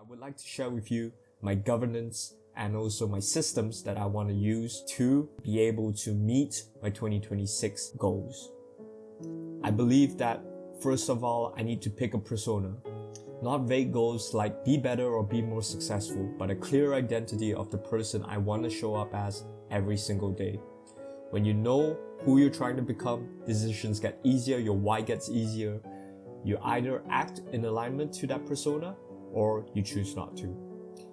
would like to share with you my governance and also my systems that I want to use to be able to meet my 2026 goals. I believe that first of all, I need to pick a persona. Not vague goals like be better or be more successful, but a clear identity of the person I want to show up as every single day. When you know who you're trying to become, decisions get easier, your why gets easier. You either act in alignment to that persona or you choose not to.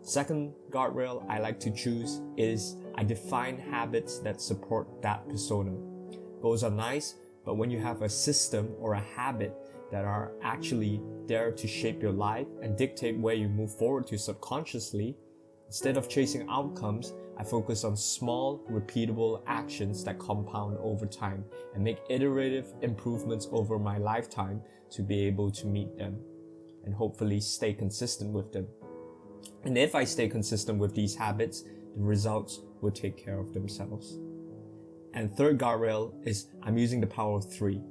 Second guardrail I like to choose is I define habits that support that persona. Goals are nice, but when you have a system or a habit that are actually there to shape your life and dictate where you move forward to subconsciously, instead of chasing outcomes, I focus on small, repeatable actions that compound over time and make iterative improvements over my lifetime to be able to meet them and hopefully stay consistent with them. And if I stay consistent with these habits, the results will take care of themselves. And third guardrail is I'm using the power of 3.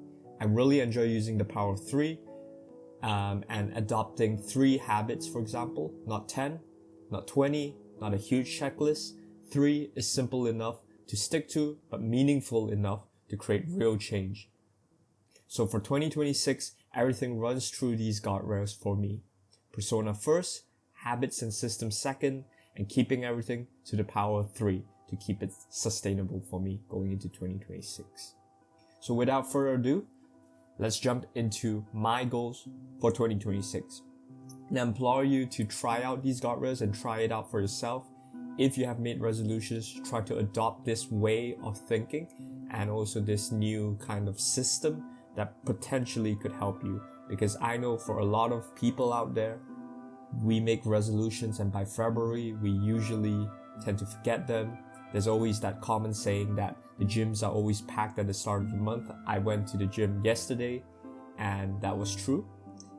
I really enjoy using the power of 3 and adopting 3 habits, for example, not 10, not 20, not a huge checklist. 3 is simple enough to stick to, but meaningful enough to create real change. So for 2026, everything runs through these guardrails for me. Persona first, habits and systems second, and keeping everything to the power of 3 to keep it sustainable for me going into 2026. So without further ado, let's jump into my goals for 2026. And I implore you to try out these guardrails and try it out for yourself. If you have made resolutions, try to adopt this way of thinking and also this new kind of system that potentially could help you. Because I know for a lot of people out there, we make resolutions and by February, we usually tend to forget them. There's always that common saying that the gyms are always packed at the start of the month. I went to the gym yesterday and that was true.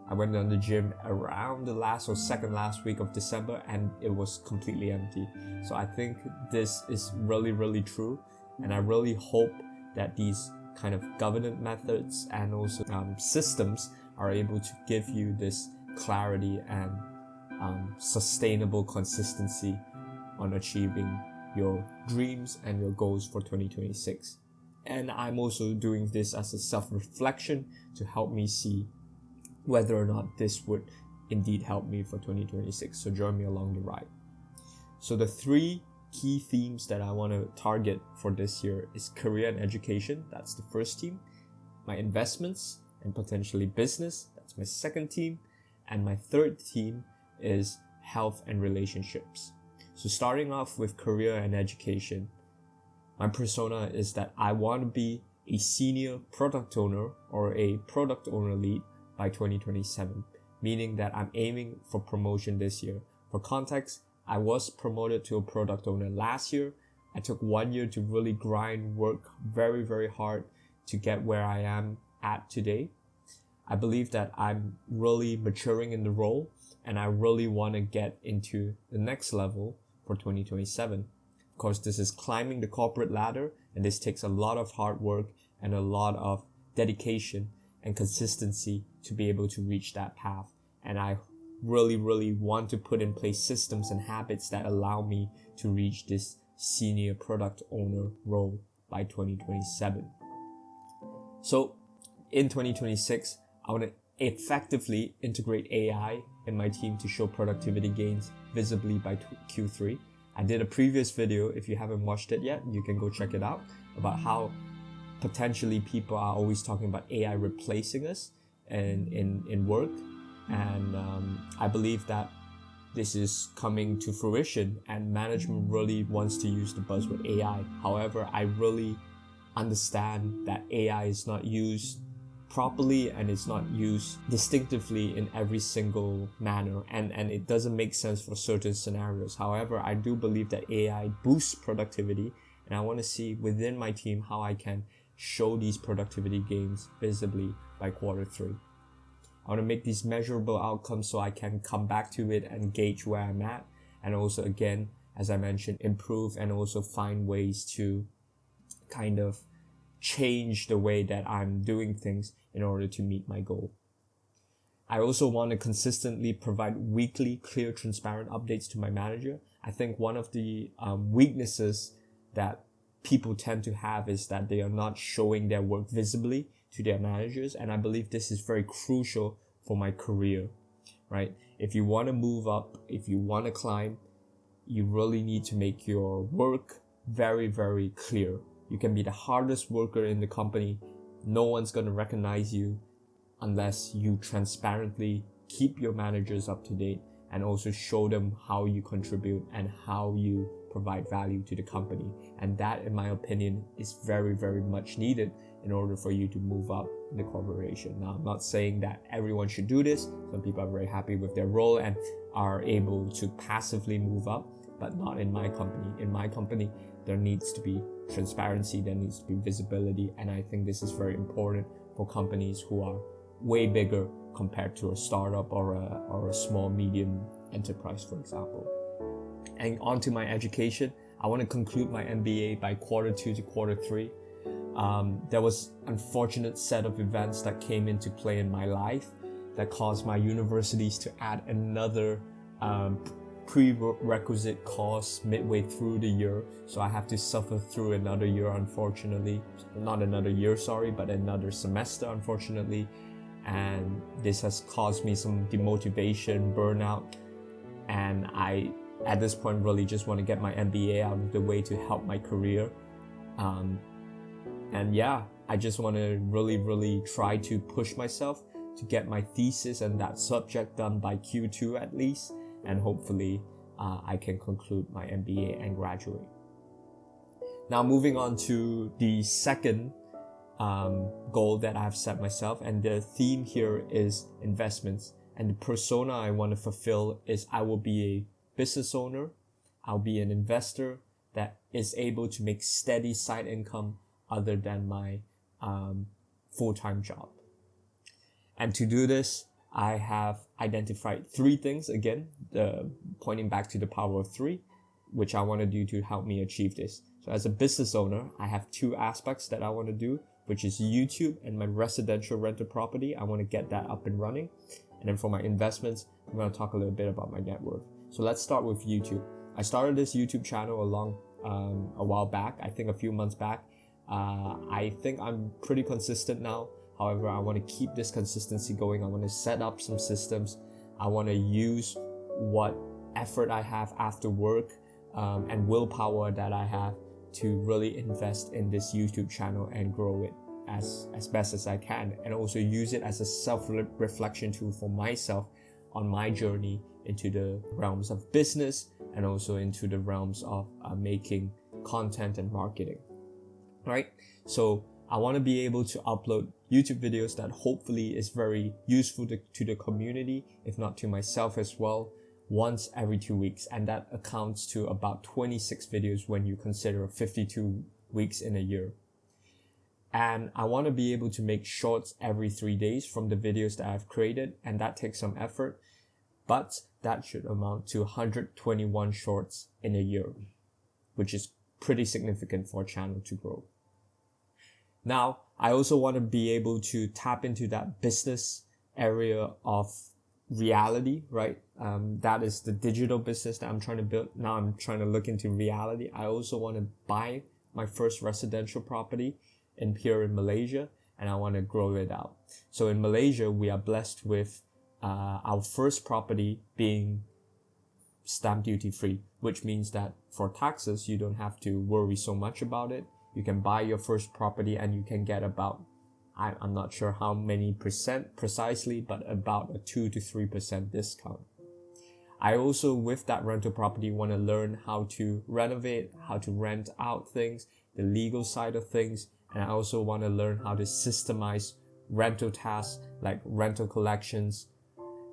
I went on the gym around the last or second last week of December and it was completely empty. So I think this is really, really true. And I really hope that these kind of governance methods and also systems are able to give you this clarity and sustainable consistency on achieving your dreams and your goals for 2026. And I'm also doing this as a self-reflection to help me see whether or not this would indeed help me for 2026. So join me along the ride. So the 3 key themes that I want to target for this year is career and education. That's the first theme. My investments and potentially business. That's my second theme. And my third theme is health and relationships. So starting off with career and education, my persona is that I want to be a senior product owner or a product owner lead by 2027, meaning that I'm aiming for promotion this year. For context, I was promoted to a product owner last year. I took 1 year to really grind, work very, very hard to get where I am at today. I believe that I'm really maturing in the role and I really want to get into the next level for 2027. Of course, this is climbing the corporate ladder and this takes a lot of hard work and a lot of dedication and consistency to be able to reach that path. And I really, really want to put in place systems and habits that allow me to reach this senior product owner role by 2027. So in 2026, I want to effectively integrate AI in my team to show productivity gains visibly by Q3. I did a previous video. If you haven't watched it yet, you can go check it out about how potentially people are always talking about AI replacing us in work. And I believe that this is coming to fruition and management really wants to use the buzzword AI. However, I really understand that AI is not used properly and it's not used distinctively in every single manner and it doesn't make sense for certain scenarios. However, I do believe that AI boosts productivity and I want to see within my team how I can show these productivity gains visibly by Q3. I want to make these measurable outcomes so I can come back to it and gauge where I'm at and also again, as I mentioned, improve and also find ways to kind of change the way that I'm doing things in order to meet my goal. I also want to consistently provide weekly, clear, transparent updates to my manager. I think one of the weaknesses that people tend to have is that they are not showing their work visibly to their managers. And I believe this is very crucial for my career, right? If you want to move up, if you want to climb, you really need to make your work very, very clear. You can be the hardest worker in the company. No one's going to recognize you unless you transparently keep your managers up to date and also show them how you contribute and how you provide value to the company. And that, in my opinion, is very, very much needed in order for you to move up in the corporation. Now, I'm not saying that everyone should do this. Some people are very happy with their role and are able to passively move up, but not in my company. In my company, there needs to be transparency, there needs to be visibility, and I think this is very important for companies who are way bigger compared to a startup or a small medium enterprise, for example. And onto my education, I want to conclude my MBA by Q2 to Q3. There was an unfortunate set of events that came into play in my life that caused my universities to add another prerequisite course midway through the year. So I have to suffer through another year, unfortunately. Not another year, sorry, but another semester, unfortunately. And this has caused me some demotivation, burnout. And I, at this point, really just want to get my MBA out of the way to help my career. And yeah, I just want to really try to push myself to get my thesis and that subject done by Q2 at least. And hopefully I can conclude my MBA and graduate. Now moving on to the second goal that I've set myself, and the theme here is investments. And the persona I want to fulfill is I will be a business owner, I'll be an investor that is able to make steady side income other than my full-time job. And to do this, I have identified 3 things, again, pointing back to the power of 3, which I want to do to help me achieve this. So as a business owner, I have 2 aspects that I want to do, which is YouTube and my residential rental property. I want to get that up and running. And then for my investments, I'm going to talk a little bit about my net worth. So let's start with YouTube. I started this YouTube channel a while back, I think a few months back. I think I'm pretty consistent now. However, I want to keep this consistency going. I want to set up some systems. I want to use what effort I have after work and willpower that I have to really invest in this YouTube channel and grow it as best as I can, and also use it as a self-reflection tool for myself on my journey into the realms of business and also into the realms of making content and marketing. Right? So I want to be able to upload YouTube videos that hopefully is very useful to the community, if not to myself as well, once every 2 weeks. And that accounts to about 26 videos when you consider 52 weeks in a year. And I want to be able to make shorts every 3 days from the videos that I've created, and that takes some effort, but that should amount to 121 shorts in a year, which is pretty significant for a channel to grow. Now, I also want to be able to tap into that business area of reality, right? That is the digital business that I'm trying to build. Now I'm trying to look into reality. I also want to buy my first residential property here in Malaysia, and I want to grow it out. So in Malaysia, we are blessed with our first property being stamp duty free, which means that for taxes, you don't have to worry so much about it. You can buy your first property and you can get about, I'm not sure how many percent precisely, but about a 2 to 3% discount. I also, with that rental property, want to learn how to renovate, how to rent out things, the legal side of things, and I also want to learn how to systemize rental tasks like rental collections,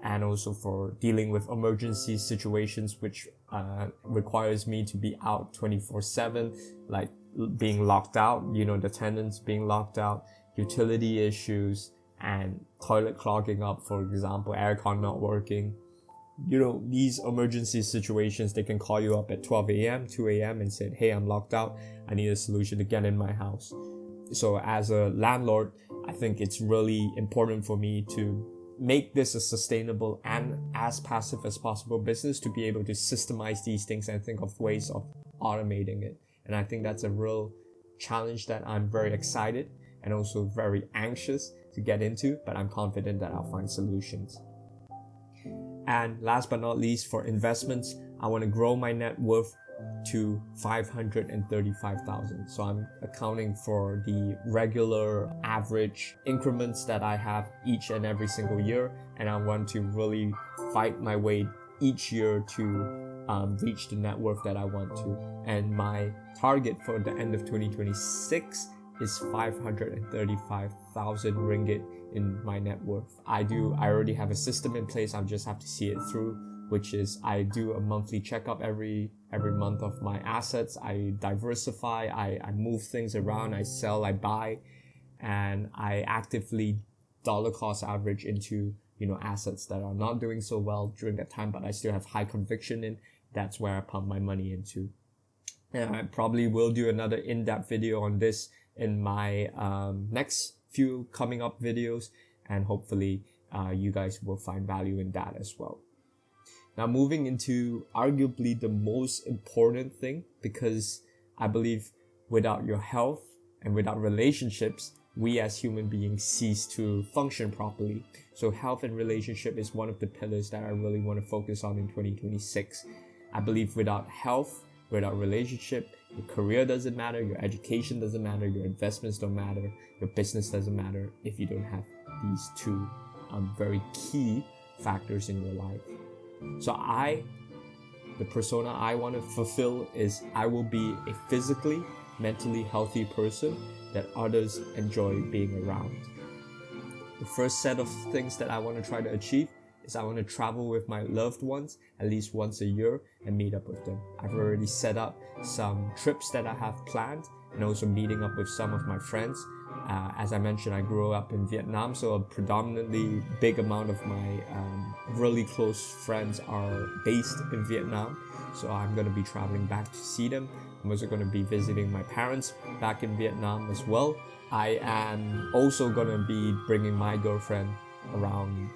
and also for dealing with emergency situations, which requires me to be out 24/7, like being locked out, the tenants being locked out, utility issues, and toilet clogging up, for example, aircon not working. These emergency situations, they can call you up at 12 a.m., 2 a.m. and say, hey, I'm locked out. I need a solution to get in my house. So as a landlord, I think it's really important for me to make this a sustainable and as passive as possible business, to be able to systemize these things and think of ways of automating it. And I think that's a real challenge that I'm very excited and also very anxious to get into, but I'm confident that I'll find solutions. And last but not least, for investments, I want to grow my net worth to 535,000. So I'm accounting for the regular average increments that I have each and every single year, and I want to really fight my way each year to reach the net worth that I want to. And my target for the end of 2026 is 535,000 ringgit in my net worth. I already have a system in place. I just have to see it through, which is I do a monthly checkup every month of my assets. I diversify, I move things around, I sell, I buy, and I actively dollar cost average into, assets that are not doing so well during that time, but I still have high conviction in. That's where I pump my money into. And I probably will do another in-depth video on this in my next few coming up videos, and hopefully you guys will find value in that as well. Now, moving into arguably the most important thing, because I believe without your health and without relationships, we as human beings cease to function properly. So health and relationship is one of the pillars that I really want to focus on in 2026. I believe without health, without relationship, your career doesn't matter, your education doesn't matter, your investments don't matter, your business doesn't matter if you don't have these two very key factors in your life. So the persona I want to fulfill is I will be a physically, mentally healthy person that others enjoy being around. The first set of things that I want to try to achieve is I want to travel with my loved ones at least once a year and meet up with them. I've already set up some trips that I have planned, and also meeting up with some of my friends. As I mentioned, I grew up in Vietnam, so a predominantly big amount of my really close friends are based in Vietnam. So I'm going to be traveling back to see them. I'm also going to be visiting my parents back in Vietnam as well. I am also going to be bringing my girlfriend around,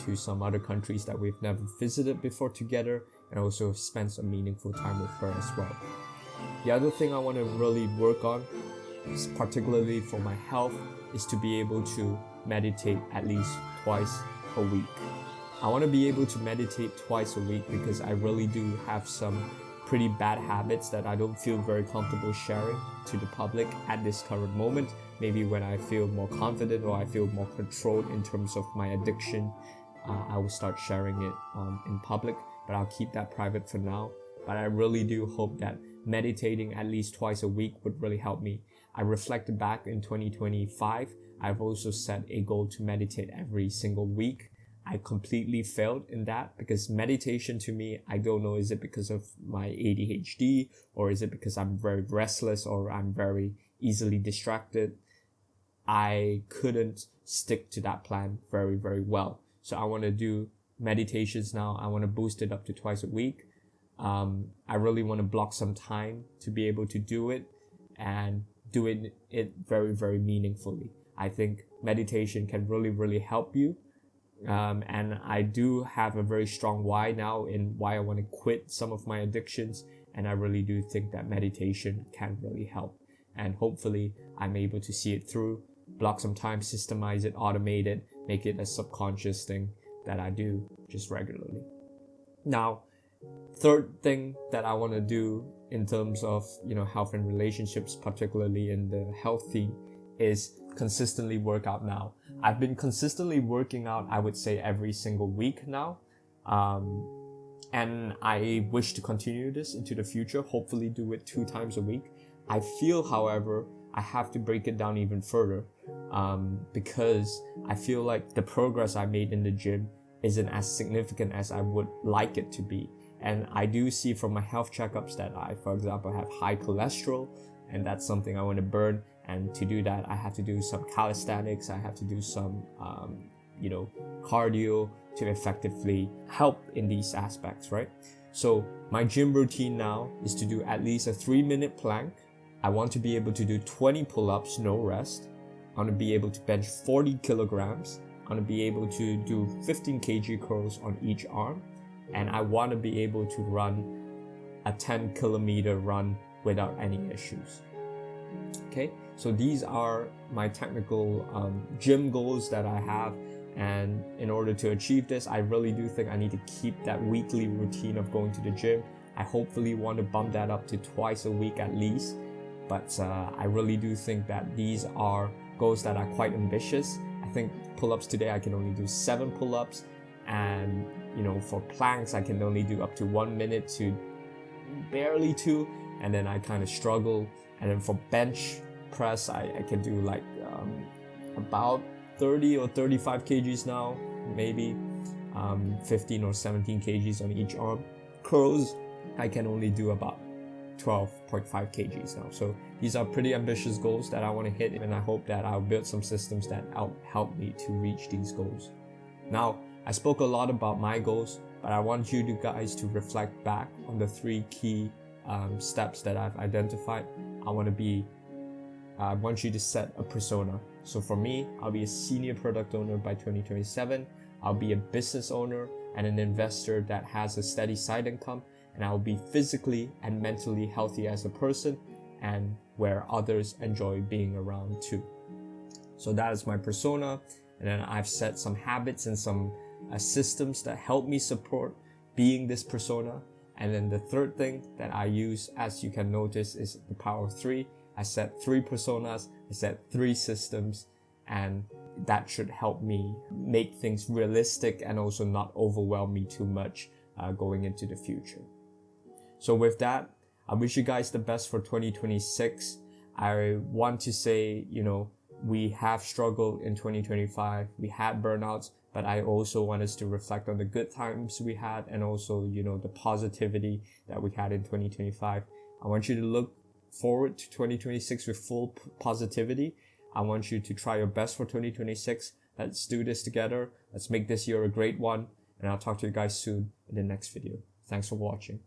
to some other countries that we've never visited before together, and also spend some meaningful time with her as well. The other thing I want to really work on, particularly for my health, is to be able to meditate at least twice a week. I want to be able to meditate twice a week because I really do have some pretty bad habits that I don't feel very comfortable sharing to the public at this current moment. Maybe when I feel more confident or I feel more controlled in terms of my addiction, I will start sharing it in public, but I'll keep that private for now. But I really do hope that meditating at least twice a week would really help me. I reflected back in 2025. I've also set a goal to meditate every single week. I completely failed in that because meditation to me, I don't know, is it because of my ADHD or is it because I'm very restless or I'm very easily distracted? I couldn't stick to that plan very, very well. So I want to do meditations now. I want to boost it up to twice a week. I really want to block some time to be able to do it and do it very, very meaningfully. I think meditation can really, really help you. And I do have a very strong why now in why I want to quit some of my addictions. And I really do think that meditation can really help. And hopefully I'm able to see it through, block some time, systemize it, automate it, make it a subconscious thing that I do just regularly. Now, third thing that I want to do in terms of, health and relationships, particularly in the health theme, is consistently work out now. I've been consistently working out, I would say, every single week now. And I wish to continue this into the future, hopefully do it 2 times a week. I feel, however, I have to break it down even further because I feel like the progress I made in the gym isn't as significant as I would like it to be. And I do see from my health checkups that I, for example, have high cholesterol, and that's something I want to burn. And to do that, I have to do some calisthenics. I have to do some, cardio to effectively help in these aspects, right? So my gym routine now is to do at least a 3-minute plank. I want to be able to do 20 pull-ups, no rest. I want to be able to bench 40 kilograms. I want to be able to do 15 kg curls on each arm, and I want to be able to run a 10-kilometer run without any issues. Okay, so these are my technical gym goals that I have, and in order to achieve this, I really do think I need to keep that weekly routine of going to the gym. I hopefully want to bump that up to twice a week at least, but I really do think that these are goals that are quite ambitious. I think pull-ups today I can only do 7 pull-ups, and for planks I can only do up to 1 minute to barely 2, and then I kind of struggle. And then for bench press I can do like about 30 or 35 kgs now, maybe 15 or 17 kgs on each arm. Curls I can only do about 12.5 kgs now. So these are pretty ambitious goals that I want to hit, and I hope that I'll build some systems that help me to reach these goals. Now, I spoke a lot about my goals, but I want you guys to reflect back on the 3 key steps that I've identified. I want you to set a persona. So for me, I'll be a senior product owner by 2027. I'll be a business owner and an investor that has a steady side income, and I'll be physically and mentally healthy as a person, and where others enjoy being around too. So that is my persona, and then I've set some habits and some systems that help me support being this persona. And then the third thing that I use, as you can notice, is the power of 3. I set 3 personas, I set 3 systems, and that should help me make things realistic and also not overwhelm me too much going into the future. So with that, I wish you guys the best for 2026. I want to say, we have struggled in 2025. We had burnouts, but I also want us to reflect on the good times we had, and also, the positivity that we had in 2025. I want you to look forward to 2026 with full positivity. I want you to try your best for 2026. Let's do this together. Let's make this year a great one. And I'll talk to you guys soon in the next video. Thanks for watching.